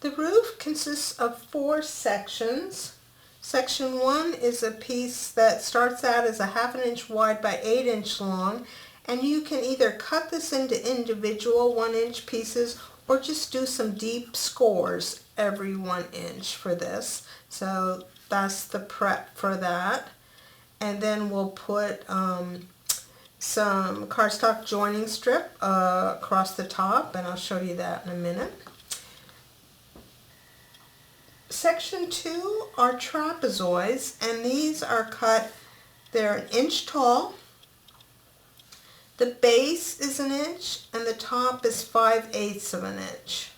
The roof consists of 4 sections. Section 1 is a piece that starts out as a 1/2 inch wide by 8 inch long, and you can either cut this into individual 1 inch pieces or just do some deep scores every 1 inch for this. So that's the prep for that. And then we'll put some cardstock joining strip across the top, and I'll show you that in a minute. Section 2 are trapezoids, and these are cut, they're 1 inch tall. The base is 1 inch and the top is 5/8 of an inch.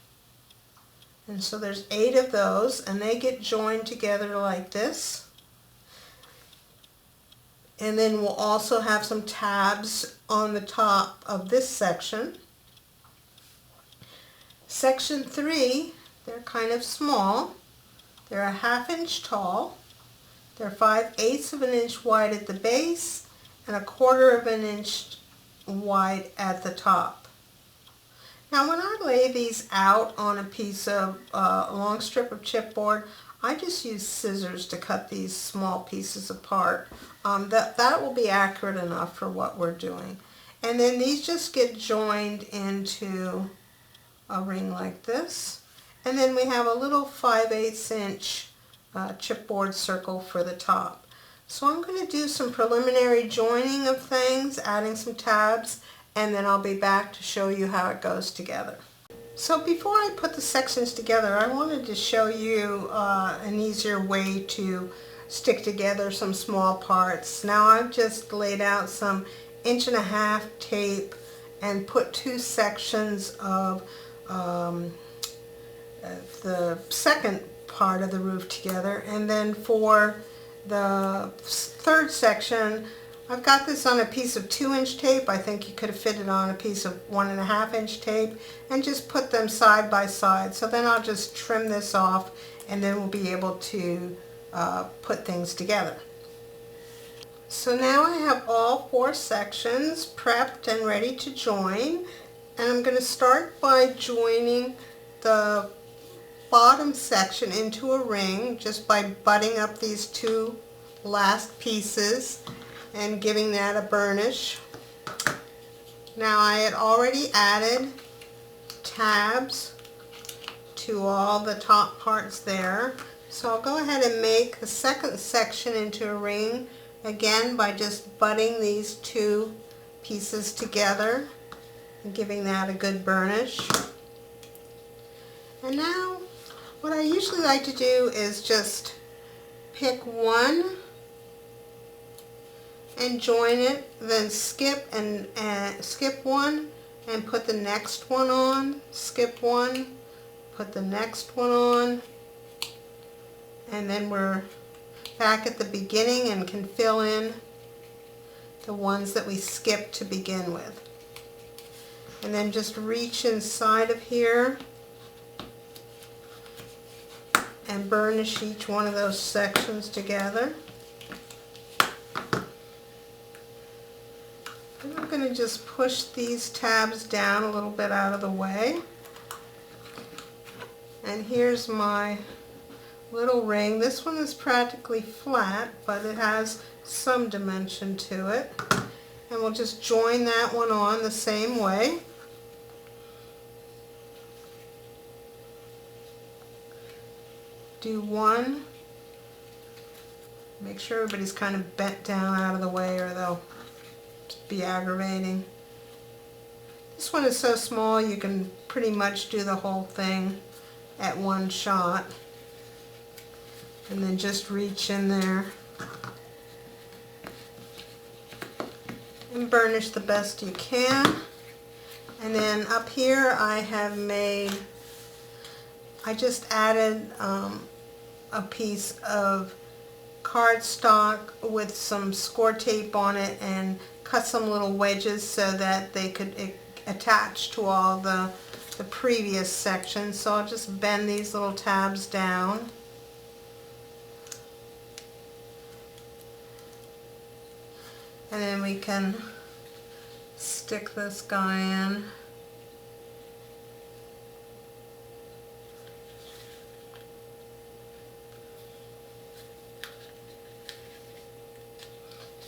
And so there's 8 of those, and they get joined together like this. And then we'll also have some tabs on the top of this section. Section 3, they're kind of small. They're a 1/2 inch tall. They're 5/8 of an inch wide at the base and 1/4 of an inch wide at the top. Now when I lay these out on a piece of a long strip of chipboard, I just use scissors to cut these small pieces apart. That will be accurate enough for what we're doing. And then these just get joined into a ring like this. And then we have a little 5/8 inch chipboard circle for the top. So I'm going to do some preliminary joining of things, adding some tabs, and then I'll be back to show you how it goes together. So before I put the sections together, I wanted to show you an easier way to stick together some small parts. Now I've just laid out some 1.5 inch tape and put 2 sections of the second part of the roof together, and then for the 3rd section I've got this on a piece of 2 inch tape. I think you could have fit it on a piece of 1.5 inch tape and just put them side by side. So then I'll just trim this off and then we'll be able to put things together. So now I have all 4 sections prepped and ready to join, and I'm going to start by joining the bottom section into a ring just by butting up these 2 last pieces and giving that a burnish. Now I had already added tabs to all the top parts there, so I'll go ahead and make the second section into a ring again by just butting these 2 pieces together and giving that a good burnish. And now what I usually like to do is just pick one and join it, then skip one and put the next one on, skip one, put the next one on, and then we're back at the beginning and can fill in the ones that we skipped to begin with. And then just reach inside of here and burnish each one of those sections together. And I'm going to just push these tabs down a little bit out of the way. And here's my little ring. This one is practically flat, but it has some dimension to it. And we'll just join that one on the same way. Do one. Make sure everybody's kind of bent down out of the way or they'll be aggravating. This one is so small you can pretty much do the whole thing at one shot. And then just reach in there and burnish the best you can. And then up here I just added a piece of cardstock with some score tape on it and cut some little wedges so that they could attach to all the previous sections. So I'll just bend these little tabs down. And then we can stick this guy in.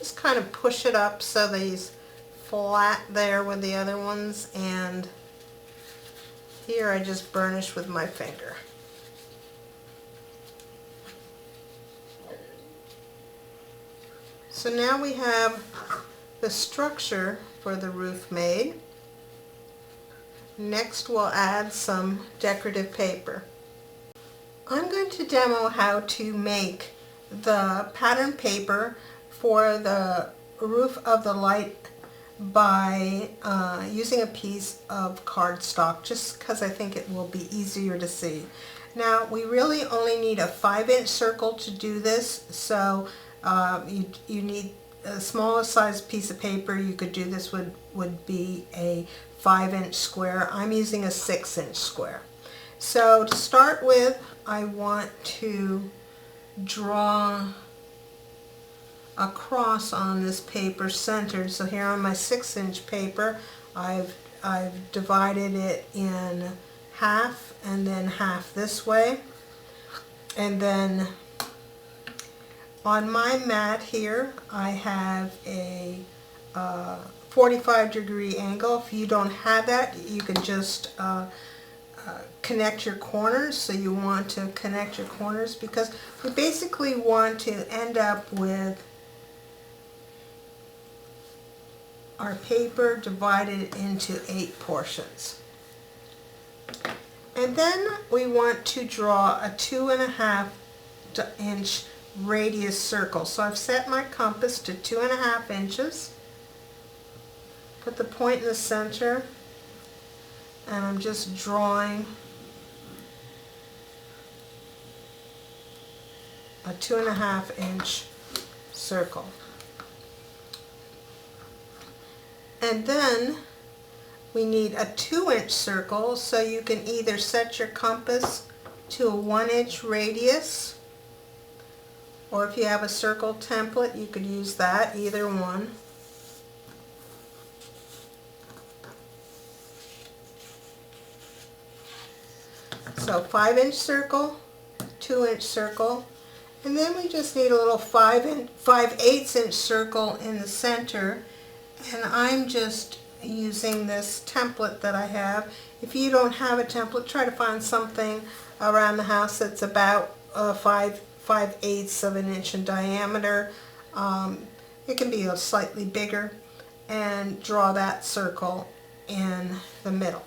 just kind of push it up so that he's flat there with the other ones, and here I just burnish with my finger. So now we have the structure for the roof made. Next we'll add some decorative paper. I'm going to demo how to make the pattern paper for the roof of the light by using a piece of cardstock, just because I think it will be easier to see. Now we really only need a 5-inch circle to do this, so you need a smallest size piece of paper you could do this would be a 5-inch square. I'm using a 6-inch square. So to start with, I want to draw a cross on this paper centered. So here on my 6-inch paper, I've divided it in half and then half this way. And then on my mat here, I have a 45-degree angle. If you don't have that, you can just connect your corners. So you want to connect your corners because we basically want to end up with our paper divided into 8 portions. And then we want to draw a 2.5-inch radius circle. So I've set my compass to 2.5 inches. Put the point in the center, and I'm just drawing a 2.5-inch circle. And then we need a 2-inch circle, so you can either set your compass to a 1-inch radius, or if you have a circle template, you could use that, either one. So 5-inch circle, 2-inch circle, and then we just need a little 5/8 inch circle in the center, and I'm just using this template that I have. If you don't have a template, try to find something around the house that's about 5/8 of an inch in diameter. It can be slightly bigger, and draw that circle in the middle.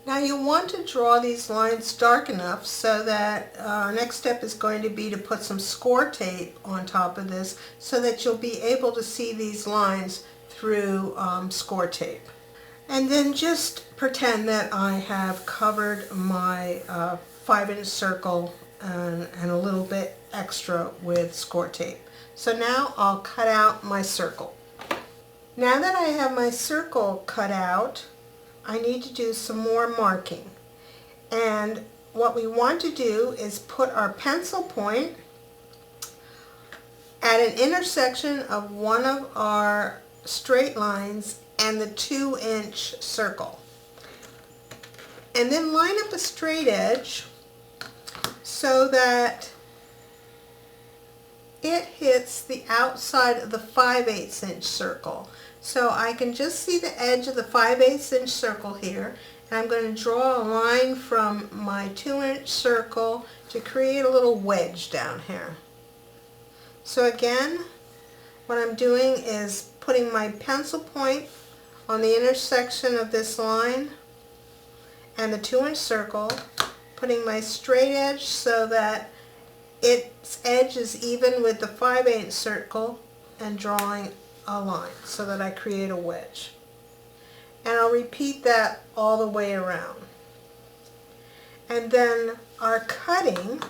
Now you want to draw these lines dark enough so that our next step is going to be to put some score tape on top of this so that you'll be able to see these lines through score tape. And then just pretend that I have covered my 5-inch circle and a little bit extra with score tape. So now I'll cut out my circle. Now that I have my circle cut out, I need to do some more marking. And what we want to do is put our pencil point at an intersection of one of our straight lines and the 2-inch circle. And then line up a straight edge so that it hits the outside of the 5/8 inch circle. So I can just see the edge of the 5/8 inch circle here, and I'm going to draw a line from my 2-inch circle to create a little wedge down here. So again, what I'm doing is putting my pencil point on the intersection of this line and the 2-inch circle, putting my straight edge so that its edge is even with the 5/8 circle, and drawing a line so that I create a wedge. And I'll repeat that all the way around. And then our cutting,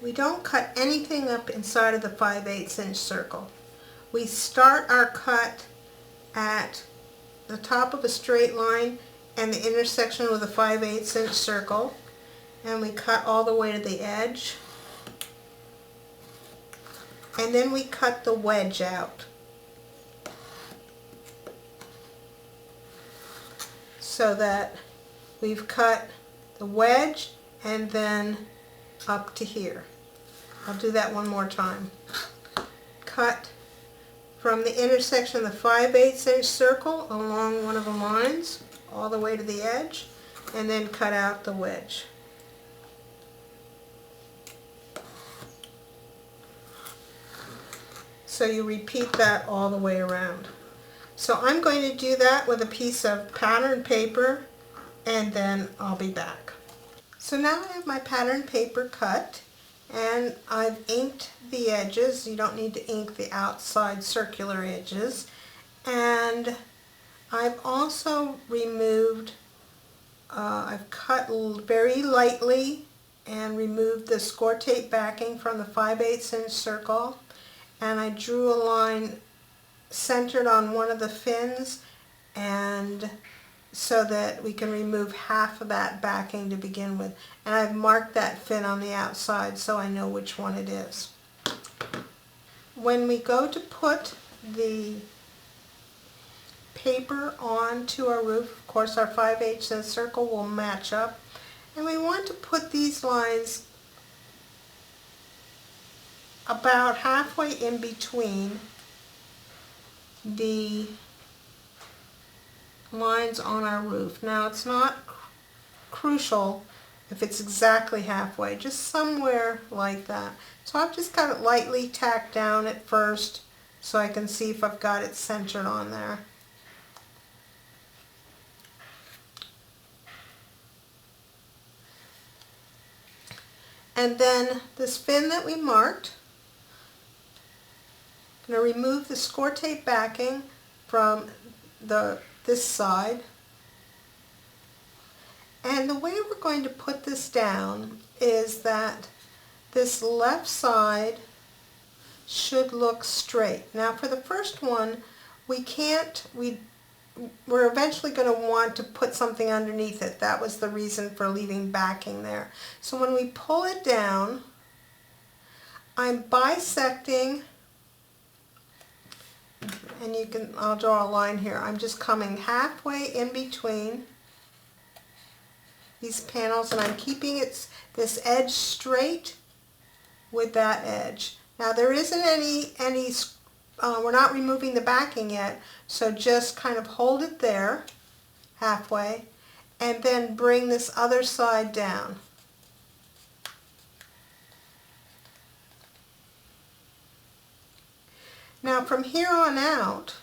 we don't cut anything up inside of the 5/8 inch circle. We start our cut at the top of a straight line and the intersection with a 5/8 inch circle, and we cut all the way to the edge. And then we cut the wedge out. So that we've cut the wedge and then up to here. I'll do that one more time. Cut from the intersection of the 5/8 inch circle along one of the lines all the way to the edge, and then cut out the wedge. So you repeat that all the way around. So I'm going to do that with a piece of pattern paper, and then I'll be back. So now I have my pattern paper cut, and I've inked the edges. You don't need to ink the outside circular edges. And I've also removed, I've cut very lightly and removed the score tape backing from the 5/8 inch circle. And I drew a line centered on one of the fins, and so that we can remove half of that backing to begin with. And I've marked that fin on the outside so I know which one it is. When we go to put the paper onto our roof, of course our 5/8 inch circle will match up, and we want to put these lines about halfway in between the lines on our roof. Now it's not crucial if it's exactly halfway, just somewhere like that. So I've just got it lightly tacked down at first so I can see if I've got it centered on there. And then this fin that we marked, I'm going to remove the score tape backing from this side. And the way we're going to put this down is that this left side should look straight. Now for the first one, we're eventually going to want to put something underneath it. That was the reason for leaving backing there. So when we pull it down, I'm bisecting, and I'll draw a line here. I'm just coming halfway in between these panels, and I'm keeping this edge straight with that edge. Now there isn't any we're not removing the backing yet, so just kind of hold it there halfway and then bring this other side down. Now from here on out,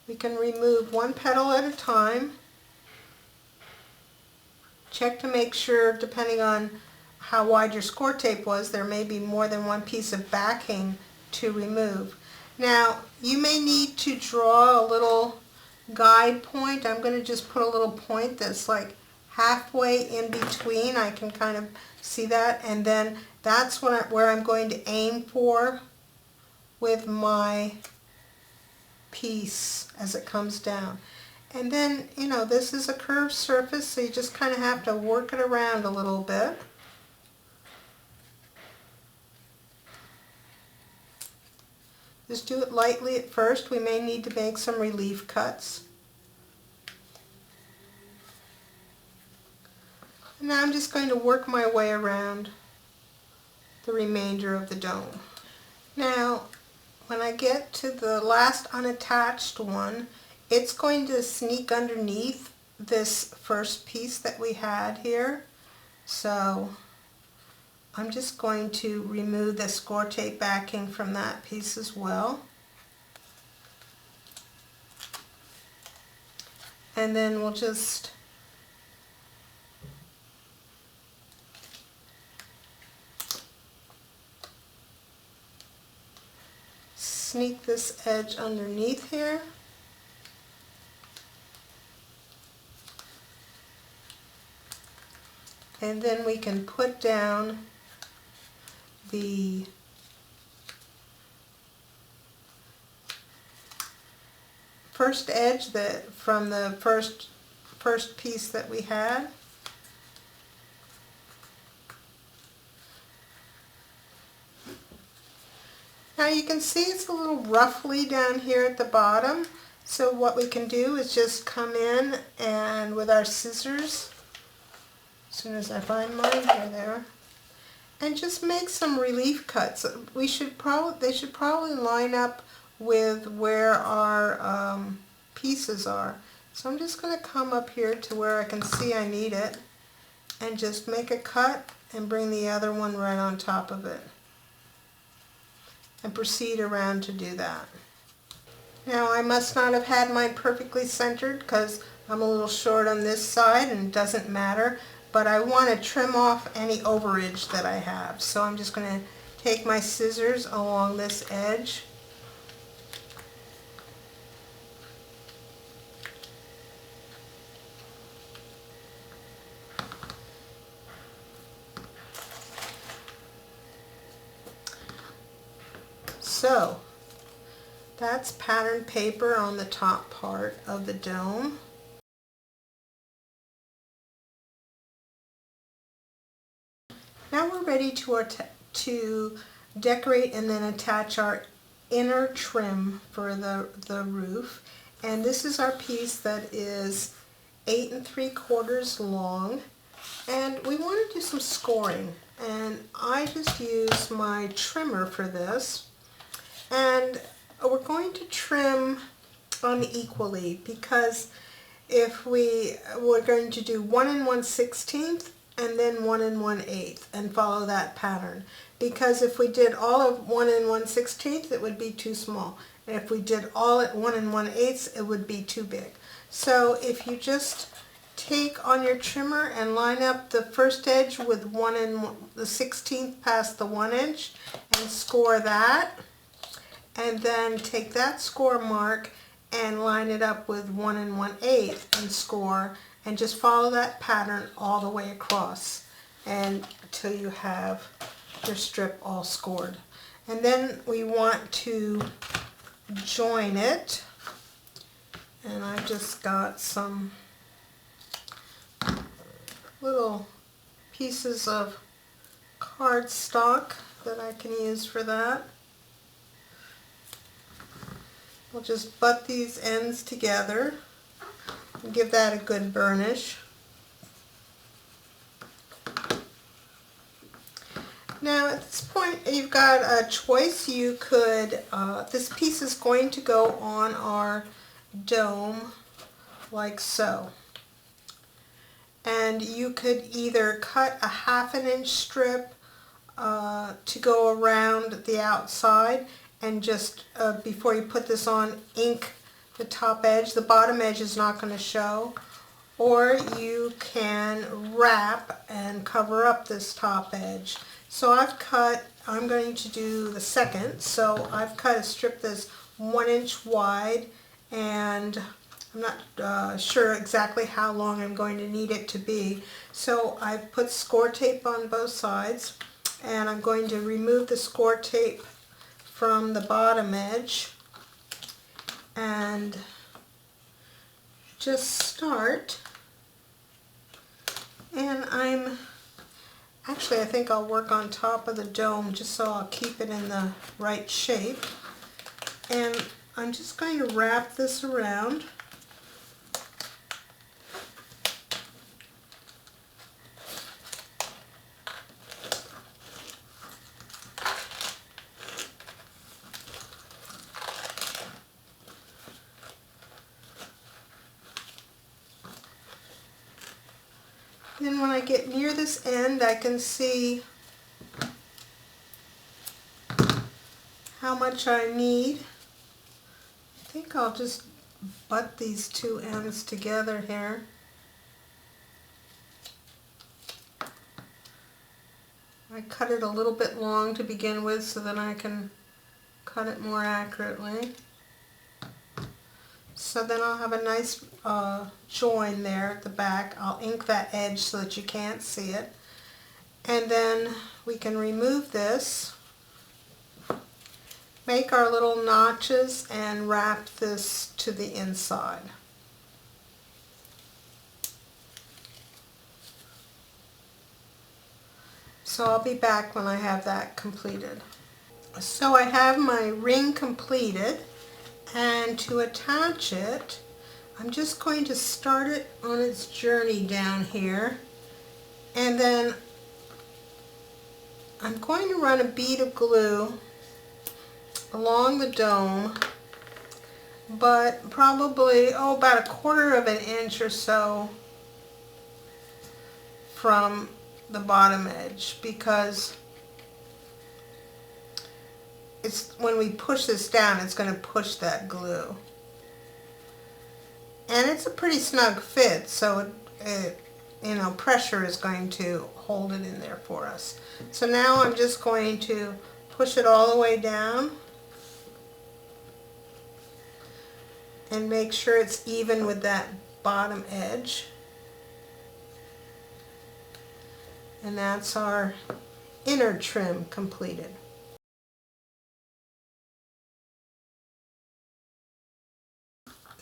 we can remove one petal at a time. Check to make sure, depending on how wide your score tape was, there may be more than one piece of backing to remove. Now you may need to draw a little guide point. I'm going to just put a little point that's like halfway in between. I can kind of see that, and then that's where I'm going to aim for with my piece as it comes down. And then, you know, this is a curved surface, so you just kind of have to work it around a little bit. Just do it lightly at first. We may need to make some relief cuts. And now I'm just going to work my way around the remainder of the dome. Now, when I get to the last unattached one, it's going to sneak underneath this first piece that we had here. So I'm just going to remove the score tape backing from that piece as well. And then we'll just sneak this edge underneath here. And then we can put down the first edge from the first piece that we had. Now you can see it's a little roughly down here at the bottom, so what we can do is just come in and with our scissors, as soon as I find mine, here they are, and just make some relief cuts. They should probably line up with where our pieces are. So I'm just going to come up here to where I can see I need it and just make a cut and bring the other one right on top of it and proceed around to do that. Now I must not have had mine perfectly centered because I'm a little short on this side and it doesn't matter, but I want to trim off any overage that I have. So I'm just going to take my scissors along this edge so that's pattern paper on the top part of the dome. Now we're ready to decorate and then attach our inner trim for the roof. And this is our piece that is 8 3/4 long. And we want to do some scoring. And I just use my trimmer for this. And we're going to trim unequally because if we're going to do 1 1/16 and then 1 1/8 and follow that pattern, because if we did all of 1 1/16 it would be too small, and if we did all at 1 1/8 it would be too big. So if you just take on your trimmer and line up the first edge with 1 1/16 past the 1 inch and score that, and then take that score mark and line it up with 1 1/8 and score, and just follow that pattern all the way across and until you have your strip all scored. And then we want to join it, and I've just got some little pieces of cardstock that I can use for that. We'll just butt these ends together and give that a good burnish. Now at this point you've got a choice. You could, this piece is going to go on our dome like so. And you could either cut a 1/2 inch strip to go around the outside and just before you put this on, ink the top edge. The bottom edge is not going to show. Or you can wrap and cover up this top edge. So I'm going to do the second, so I've cut a strip that's 1 inch wide, and I'm not sure exactly how long I'm going to need it to be. So I've put score tape on both sides, and I'm going to remove the score tape from the bottom edge and just start. And I think I'll work on top of the dome just so I'll keep it in the right shape. And I'm just going to wrap this around. Then when I get near this end, I can see how much I need. I think I'll just butt these two ends together here. I cut it a little bit long to begin with so that I can cut it more accurately. So then I'll have a nice join there at the back. I'll ink that edge so that you can't see it. And then we can remove this, make our little notches, and wrap this to the inside. So I'll be back when I have that completed. So I have my ring completed. And to attach it, I'm just going to start it on its journey down here, and then I'm going to run a bead of glue along the dome, but probably, about 1/4 of an inch or so from the bottom edge, because it's when we push this down, it's going to push that glue. And it's a pretty snug fit, so pressure is going to hold it in there for us. So now I'm just going to push it all the way down and make sure it's even with that bottom edge. And that's our inner trim completed.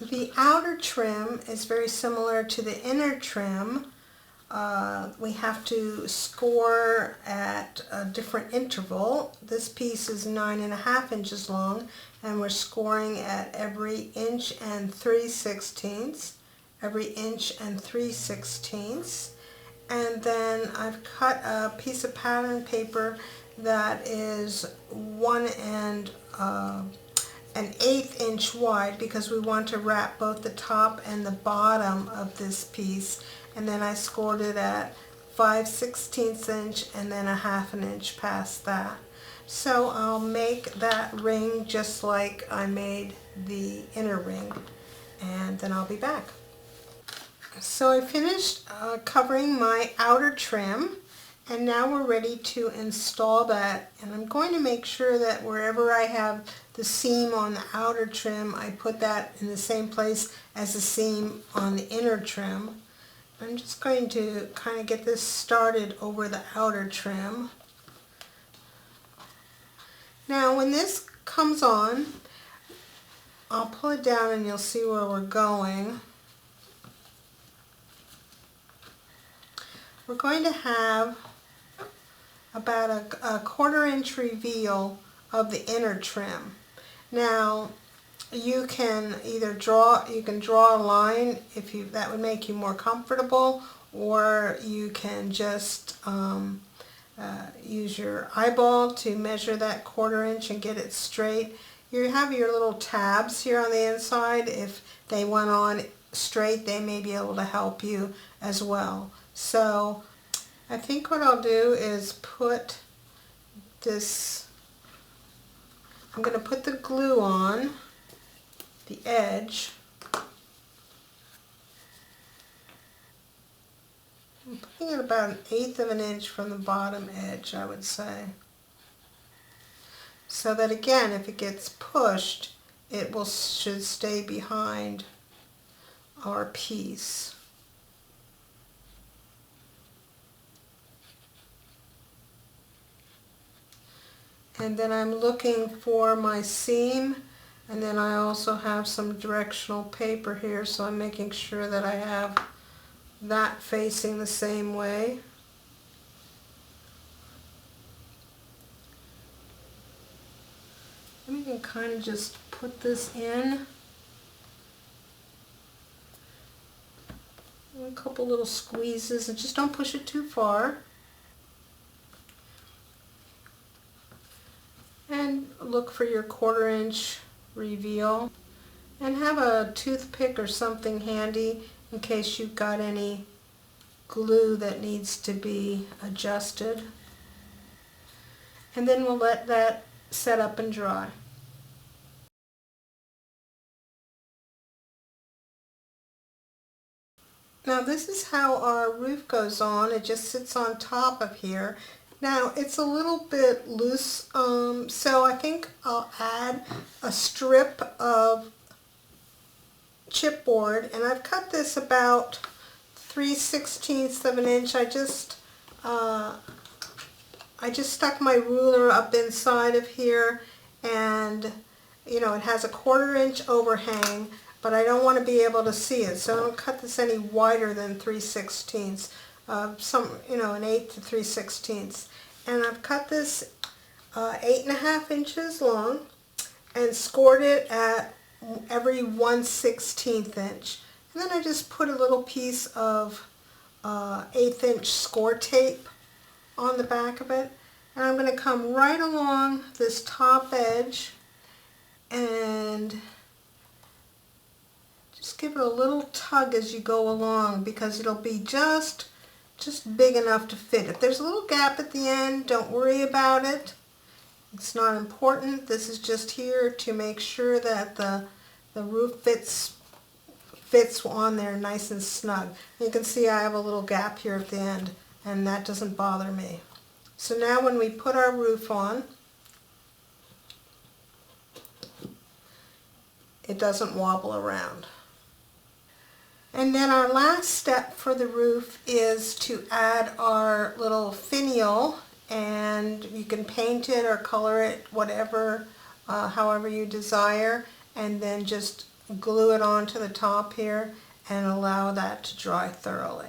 The outer trim is very similar to the inner trim. We have to score at a different interval. This piece is 9.5 inches long, and we're scoring at every inch and 3/16, every inch and 3/16. And then I've cut a piece of pattern paper that is 1 1/8 inch wide, because we want to wrap both the top and the bottom of this piece. And then I scored it at 5/16 inch and then 1/2 inch past that. So I'll make that ring just like I made the inner ring, and then I'll be back. So I finished covering my outer trim, and now we're ready to install that. And I'm going to make sure that wherever I have the seam on the outer trim, I put that in the same place as the seam on the inner trim. I'm just going to kind of get this started over the outer trim. Now when this comes on, I'll pull it down and you'll see where we're going. We're going to have about a 1/4 inch reveal of the inner trim. Now you can either draw a line if that would make you more comfortable, or you can just use your eyeball to measure that 1/4 inch and get it straight. You have your little tabs here on the inside. If they went on straight, they may be able to help you as well. So I think what I'll do is put this, I'm going to put the glue on the edge. I'm putting it about 1/8 of an inch from the bottom edge, I would say. So that again, if it gets pushed, it should stay behind our piece. And then I'm looking for my seam, and then I also have some directional paper here, so I'm making sure that I have that facing the same way. And we can kind of just put this in. A couple little squeezes, and just don't push it too far. And look for your 1/4 inch reveal, and have a toothpick or something handy in case you've got any glue that needs to be adjusted. And then we'll let that set up and dry. Now this is how our roof goes on. It just sits on top of here. Now it's a little bit loose, so I think I'll add a strip of chipboard, and I've cut this about 3/16 of an inch. I just stuck my ruler up inside of here, and it has a 1/4 inch overhang, but I don't want to be able to see it, so I don't cut this any wider than 3/16. An 1/8 to 3/16. And I've cut this 8.5 inches long and scored it at every 1/16 inch. And then I just put a little piece of 1/8 inch score tape on the back of it. And I'm going to come right along this top edge and just give it a little tug as you go along, because it'll be just big enough to fit. If there's a little gap at the end, don't worry about it. It's not important. This is just here to make sure that the roof fits on there nice and snug. You can see I have a little gap here at the end, and that doesn't bother me. So now when we put our roof on, it doesn't wobble around. And then our last step for the roof is to add our little finial, and you can paint it or color it, whatever, however you desire, and then just glue it onto the top here and allow that to dry thoroughly.